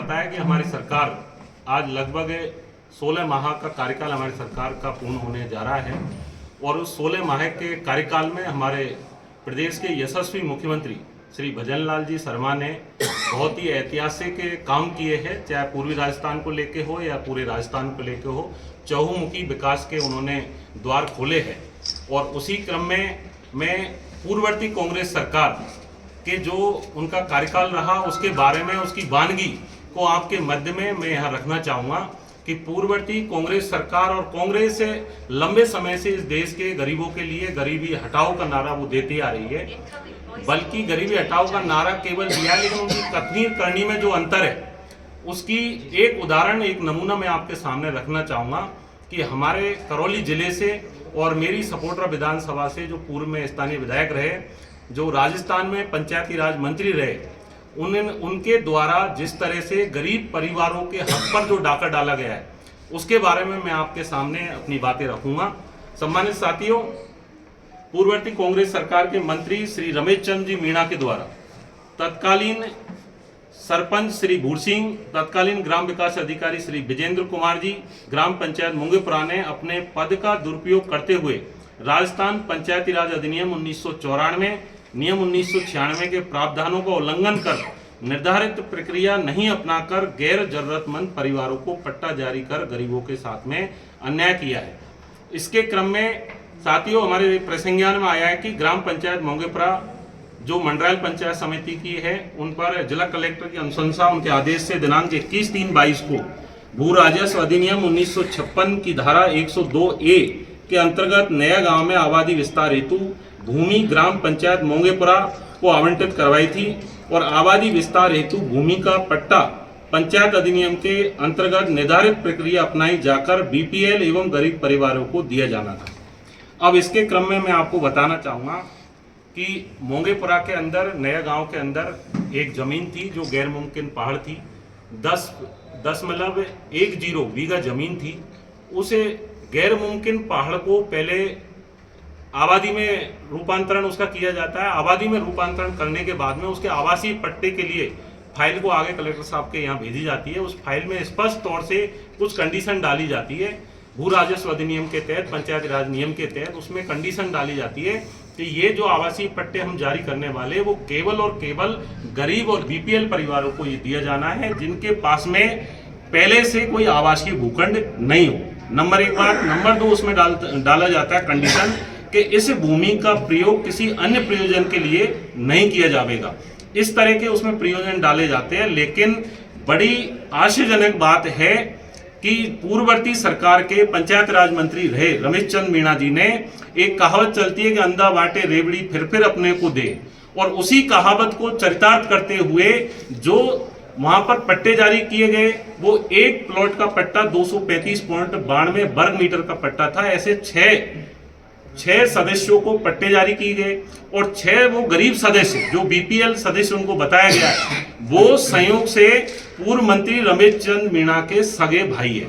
पता है कि हमारी सरकार आज लगभग 16 माह का कार्यकाल हमारी सरकार का पूर्ण होने जा रहा है और उस 16 माह के कार्यकाल में हमारे प्रदेश के यशस्वी मुख्यमंत्री श्री भजन लाल जी शर्मा ने बहुत ही ऐतिहासिक काम किए हैं, चाहे पूर्वी राजस्थान को लेके हो या पूरे राजस्थान को लेके हो। चहुमुखी विकास के उन्होंने द्वार खोले हैं और उसी क्रम में मैं पूर्ववर्ती कांग्रेस सरकार के जो उनका कार्यकाल रहा उसके बारे में, उसकी वानगी को आपके मध्य में मैं यहाँ रखना चाहूँगा कि पूर्ववर्ती कांग्रेस सरकार और कांग्रेस लंबे समय से इस देश के गरीबों के लिए गरीबी हटाओ का नारा वो देती आ रही है, बल्कि गरीबी हटाओ का नारा केवल दिया है, लेकिन उनकी कथनी करनी में जो अंतर है उसकी एक उदाहरण, एक नमूना मैं आपके सामने रखना चाहूँगा कि हमारे करौली जिले से और मेरी सपोटरा विधानसभा से जो पूर्व में स्थानीय विधायक रहे, जो राजस्थान में पंचायती राज मंत्री रहे, उनके द्वारा जिस तरह से गरीब परिवारों के हक पर जो डाका डाला गया है उसके बारे में मैं आपके सामने अपनी बातें रखूंगा। सम्मानित साथियों, पूर्ववर्ती कांग्रेस सरकार के मंत्री श्री रमेश चंद्र जी मीणा के द्वारा तत्कालीन सरपंच श्री भूर सिंह, तत्कालीन ग्राम विकास अधिकारी श्री विजेंद्र कुमार जी, ग्राम पंचायत मुंगेपुरा ने अपने पद का दुरुपयोग करते हुए राजस्थान पंचायती राज अधिनियम 1994, नियम 1996 के प्रावधानों का उल्लंघन कर निर्धारित प्रक्रिया नहीं अपनाकर गैर जरूरतमंद परिवारों को पट्टा जारी कर गरीबों के साथ में अन्याय किया है। इसके क्रम में साथियों, हमारे प्रसंज्ञान में आया है कि ग्राम पंचायत मोंगेपुरा जो मंडरायल पंचायत समिति की है, उन पर जिला कलेक्टर की अनुशंसा उनके आदेश से दिनांक 21/3/22 को भू राजस्व अधिनियम 1956 की धारा 102A के अंतर्गत नया गांव में आबादी विस्तार हेतु भूमि ग्राम पंचायत मोंगेपुरा को आवंटित करवाई थी और आबादी विस्तार हेतु भूमि का पट्टा पंचायत अधिनियम के अंतर्गत निर्धारित प्रक्रिया अपनाई जाकर बीपीएल एवं गरीब परिवारों को दिया जाना था। अब इसके क्रम में मैं आपको बताना चाहूँगा कि मोंगेपुरा के अंदर, नया गांव के अंदर एक जमीन थी जो गैर मुमकिन पहाड़ थी, 10.10 बीघा जमीन थी। उस गैर मुमकिन पहाड़ को पहले आबादी में रूपांतरण उसका किया जाता है। आबादी में रूपांतरण करने के बाद में उसके आवासीय पट्टे के लिए फाइल को आगे कलेक्टर साहब के यहाँ भेजी जाती है। उस फाइल में स्पष्ट तौर से कुछ कंडीशन डाली जाती है। भू राजस्व अधिनियम के तहत, पंचायती राज नियम के तहत उसमें कंडीशन डाली जाती है कि ये जो आवासीय पट्टे हम जारी करने वाले वो केवल और केवल गरीब और बीपीएल परिवारों को ये दिया जाना है जिनके पास में पहले से कोई आवासीय भूखंड नहीं हो। नंबर 1 बात। नंबर 2, उसमें डाला जाता है कंडीशन कि इस भूमि का प्रयोग किसी अन्य प्रयोजन के लिए नहीं किया जाएगा। इस तरह के उसमें प्रयोजन डाले जाते हैं। लेकिन बड़ी आश्चर्यजनक बात है कि पूर्ववर्ती सरकार के पंचायत राज मंत्री रहे रमेश चंद्र मीणा जी ने, एक कहावत चलती है कि अंधा बांटे रेवड़ी फिर अपने को दे, और उसी कहावत को चरितार्थ करते हुए जो वहां पर पट्टे जारी किए गए वो एक प्लॉट का पट्टा 235.92 वर्ग मीटर का पट्टा था। ऐसे छह सदस्यों को पट्टे जारी किए गए और 6 वो गरीब सदस्य जो बीपीएल सदस्य उनको बताया गया है वो संयोग से पूर्व मंत्री रमेश चंद्र मीणा के सगे भाई है।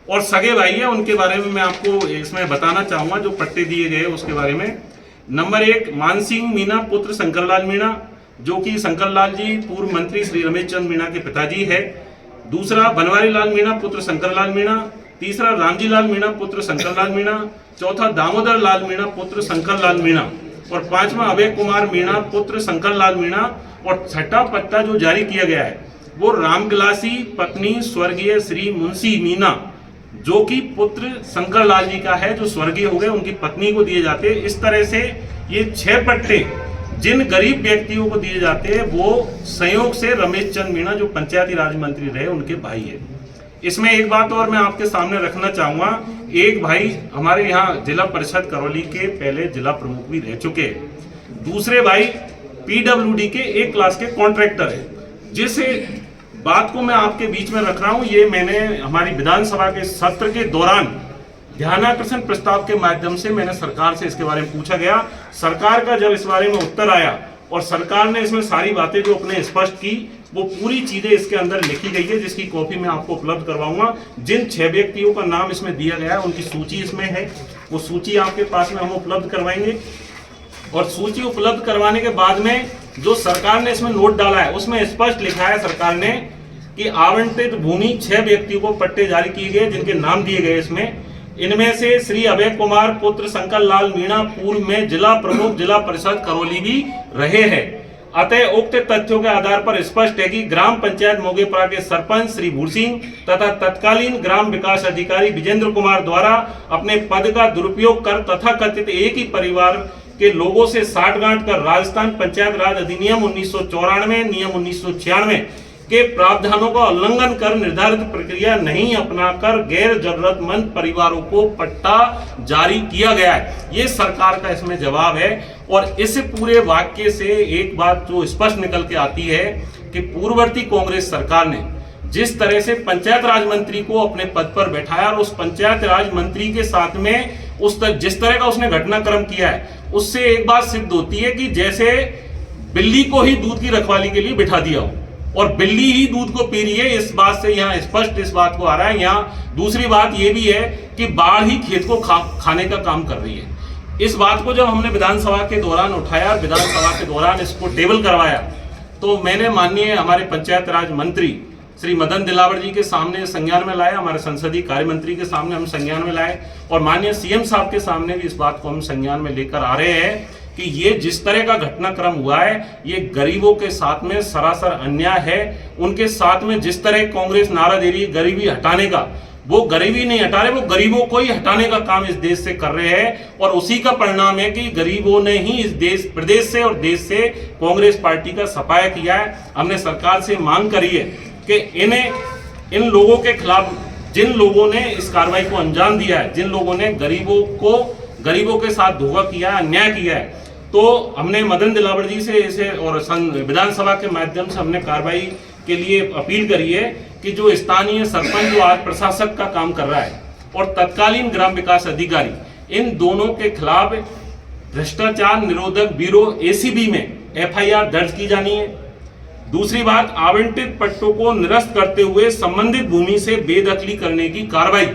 और सगे भाई है, उनके बारे में मैं आपको इसमें बताना चाहूंगा जो पट्टे दिए गए उसके बारे में। नंबर 1, मानसिंह मीणा पुत्र शंकरलाल मीणा, जो कि शंकरलाल जी पूर्व मंत्री श्री रमेश चंद्र मीणा के पिताजी है। दूसरा, बनवारी लाल मीणा पुत्र शंकरलाल मीणा। तीसरा, रामजी लाल मीणा पुत्र शंकरलाल मीणा। चौथा, दामोदर लाल मीणा पुत्र शंकरलाल मीणा। और 5वां, अभय कुमार मीणा पुत्र शंकरलाल मीणा। और 6ठा पट्टा जो जारी किया गया है वो रामगिलासी पत्नी स्वर्गीय श्री मुंशी मीणा, जो कि पुत्र शंकरलाल जी का है, जो स्वर्गीय हो गए, उनकी पत्नी को दिए जाते हैं। इस तरह से ये 6 पट्टे जिन गरीब व्यक्तियों को दिए जाते हैं वो संयोग से रमेश चंद्र मीणा जो पंचायती राज मंत्री रहे उनके भाई है। इसमें एक बात और मैं आपके सामने रखना चाहूंगा, एक भाई हमारे यहाँ जिला परिषद करौली के पहले जिला प्रमुख भी रह चुके हैं। दूसरे भाई पीडब्ल्यूडी के 1 क्लास के कॉन्ट्रैक्टर है। जिस बात को मैं आपके बीच में रख रहा हूं, ये मैंने हमारी विधानसभा के सत्र के दौरान ध्यानाकर्षण प्रस्ताव के माध्यम से मैंने सरकार से इसके बारे में पूछा गया। सरकार का जब इस बारे में उत्तर आया और सरकार ने इसमें सारी बातें जो अपने स्पष्ट की, वो पूरी चीजें इसके अंदर लिखी गई है, जिसकी कॉपी मैं आपको उपलब्ध करवाऊंगा। जिन 6 व्यक्तियों का नाम इसमें दिया गया है उनकी सूची इसमें है, वो सूची आपके पास में हम उपलब्ध करवाएंगे। और सूची उपलब्ध करवाने के बाद में जो सरकार ने इसमें नोट डाला है उसमें स्पष्ट लिखा है सरकार ने कि आवंटित भूमि 6 व्यक्तियों को पट्टे जारी किए गए, जिनके नाम दिए गए इसमें। इनमें से श्री अभय कुमार पुत्र शंकर लाल मीणा पूर्व में जिला प्रमुख जिला परिषद करौली भी रहे हैं। अतः उक्त तथ्यों के आधार पर स्पष्ट है कि ग्राम पंचायत मोगेपुरा के सरपंच श्री भूर सिंह तथा तत्कालीन ग्राम विकास अधिकारी विजेंद्र कुमार द्वारा अपने पद का दुरुपयोग कर तथा कथित एक ही परिवार के लोगों से साठगांठ कर राजस्थान पंचायत राज अधिनियम 1994 नियम 1996 के प्रावधानों का उल्लंघन कर निर्धारित प्रक्रिया नहीं अपनाकर गैर जरूरतमंद परिवारों को पट्टा जारी किया गया है। ये सरकार का इसमें जवाब है। और इस पूरे वाक्य से एक बात जो स्पष्ट निकल के आती है कि पूर्ववर्ती कांग्रेस सरकार ने जिस तरह से पंचायत राज मंत्री को अपने पद पर बैठाया और उस पंचायत राज मंत्री के साथ में जिस तरह का उसने घटनाक्रम किया है, उससे एक बात सिद्ध होती है कि जैसे बिल्ली को ही दूध की रखवाली के लिए बिठा दिया हो और बिल्ली ही दूध को पी रही है। इस बात से यहाँ स्पष्ट इस बात को आ रहा है। यहाँ दूसरी बात ये भी है कि बाढ़ ही खेत को खाने का काम कर रही है। इस बात को जब हमने विधानसभा के दौरान उठाया, विधानसभा के दौरान इसको टेबल करवाया, तो मैंने माननीय हमारे पंचायत राज मंत्री श्री मदन दिलावर जी के सामने संज्ञान में लाया, हमारे संसदीय कार्य मंत्री के सामने हम संज्ञान में लाए और माननीय सीएम साहब के सामने भी इस बात को हम संज्ञान में लेकर आ रहे हैं कि ये जिस तरह का घटनाक्रम हुआ है, ये गरीबों के साथ में सरासर अन्याय है। उनके साथ में जिस तरह कांग्रेस नारा दे रही है गरीबी हटाने का, वो गरीबी नहीं हटा रहे, वो गरीबों को ही हटाने का काम इस देश से कर रहे हैं। और उसी का परिणाम है कि गरीबों ने ही इस देश प्रदेश से और देश से कांग्रेस पार्टी का सफाया किया है। हमने सरकार से मांग करी है कि इन लोगों के खिलाफ, जिन लोगों ने इस कार्रवाई को अंजाम दिया है, जिन लोगों ने गरीबों के साथ धोखा किया है, अन्याय किया है, तो हमने मदन दिलावर जी से इसे और विधानसभा के माध्यम से हमने कार्रवाई के लिए अपील करी है कि जो स्थानीय सरपंच जो आज प्रशासक का काम कर रहा है और तत्कालीन ग्राम विकास अधिकारी, इन दोनों के खिलाफ भ्रष्टाचार निरोधक ब्यूरो एसीबी में एफआईआर दर्ज की जानी है। दूसरी बात, आवंटित पट्टों को निरस्त करते हुए संबंधित भूमि से बेदखली करने की कार्रवाई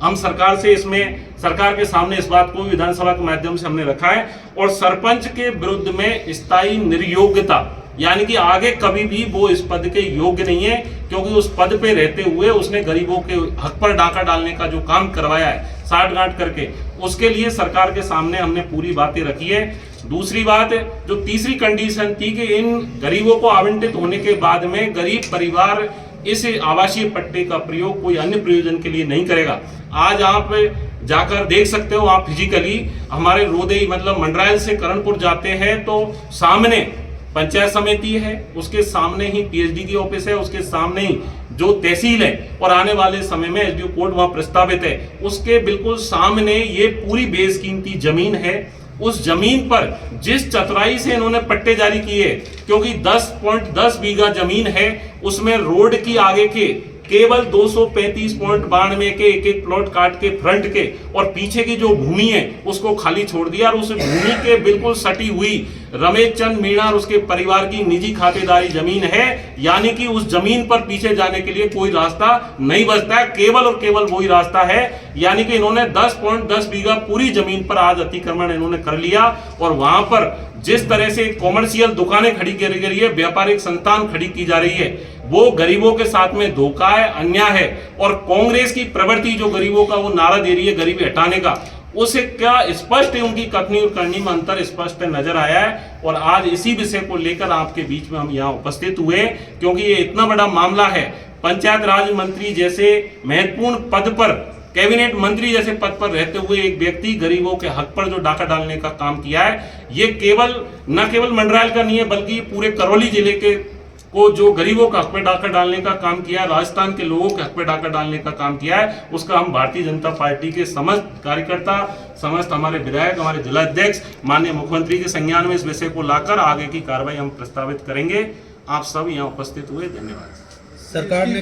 हम सरकार से सरकार के सामने इस बात को विधानसभा के माध्यम से हमने रखा है। और सरपंच के विरुद्ध में स्थायी निर्योग्यता, यानी कि आगे कभी भी वो इस पद के योग्य नहीं है, क्योंकि उस पद पे रहते हुए उसने गरीबों के हक पर डाका डालने का जो काम करवाया है साठगांठ करके, उसके लिए सरकार के सामने हमने पूरी बातें रखी है। दूसरी बात, जो तीसरी कंडीशन थी कि इन गरीबों को आवंटित होने के बाद में गरीब परिवार इस आवासीय पट्टे का प्रयोग कोई अन्य प्रयोजन के लिए नहीं करेगा। आज आप जाकर देख सकते हो, आप फिजिकली हमारे रोदई मतलब मंडरायल से करणपुर जाते हैं तो सामने पंचायत समिति है, उसके सामने ही पीएचडी की ऑफिस है, उसके सामने ही जो तहसील है और आने वाले समय में एसडीओ कोर्ट वहां प्रस्तावित है, उसके बिल्कुल सामने ये पूरी बेशकीमती जमीन है। उस जमीन पर जिस चतुराई से इन्होंने पट्टे जारी किए, क्योंकि 10.10 बीघा जमीन है, उसमें रोड की आगे के केवल 235.92 के एक प्लॉट काट के फ्रंट के और पीछे की जो भूमि है उसको खाली छोड़ दिया। और उस भूमि के बिल्कुल सटी हुई रमेश चंद मीणा और उसके परिवार की निजी खातेदारी जमीन है, यानी कि उस जमीन पर पीछे जाने के लिए कोई रास्ता नहीं बचता है, केवल और केवल वही रास्ता है। यानी कि इन्होंने 10.10 बीघा पूरी जमीन पर आज अतिक्रमण इन्होंने कर लिया और वहां पर जिस तरह से कॉमर्शियल दुकानें खड़ी करी गई है, व्यापारिक संस्थान खड़ी की जा रही है, वो गरीबों के साथ में धोखा है, अन्याय है। और कांग्रेस की प्रवृत्ति जो गरीबों का वो नारा दे रही है गरीबी हटाने का, उसे क्या स्पष्ट है, उनकी कथनी और करनी में अंतर स्पष्ट नजर आया है। और आज इसी विषय को लेकर आपके बीच में हम यहाँ उपस्थित हुए, क्योंकि ये इतना बड़ा मामला है। पंचायत राज मंत्री जैसे महत्वपूर्ण पद पर, कैबिनेट मंत्री जैसे पद पर रहते हुए एक व्यक्ति गरीबों के हक पर जो डाका डालने का काम किया है, ये न केवल मंडरायल का नहीं है, बल्कि पूरे करौली जिले के को जो गरीबों का हक पे डाका डालने का काम किया है, राजस्थान के लोगों के हक पे डाका डालने का काम किया है, उसका हम भारतीय जनता पार्टी के समस्त कार्यकर्ता, समस्त हमारे विधायक, हमारे जिला अध्यक्ष, माननीय मुख्यमंत्री के संज्ञान में इस विषय को लाकर आगे की कार्रवाई हम प्रस्तावित करेंगे। आप सब यहाँ उपस्थित हुए, धन्यवाद। सरकार ने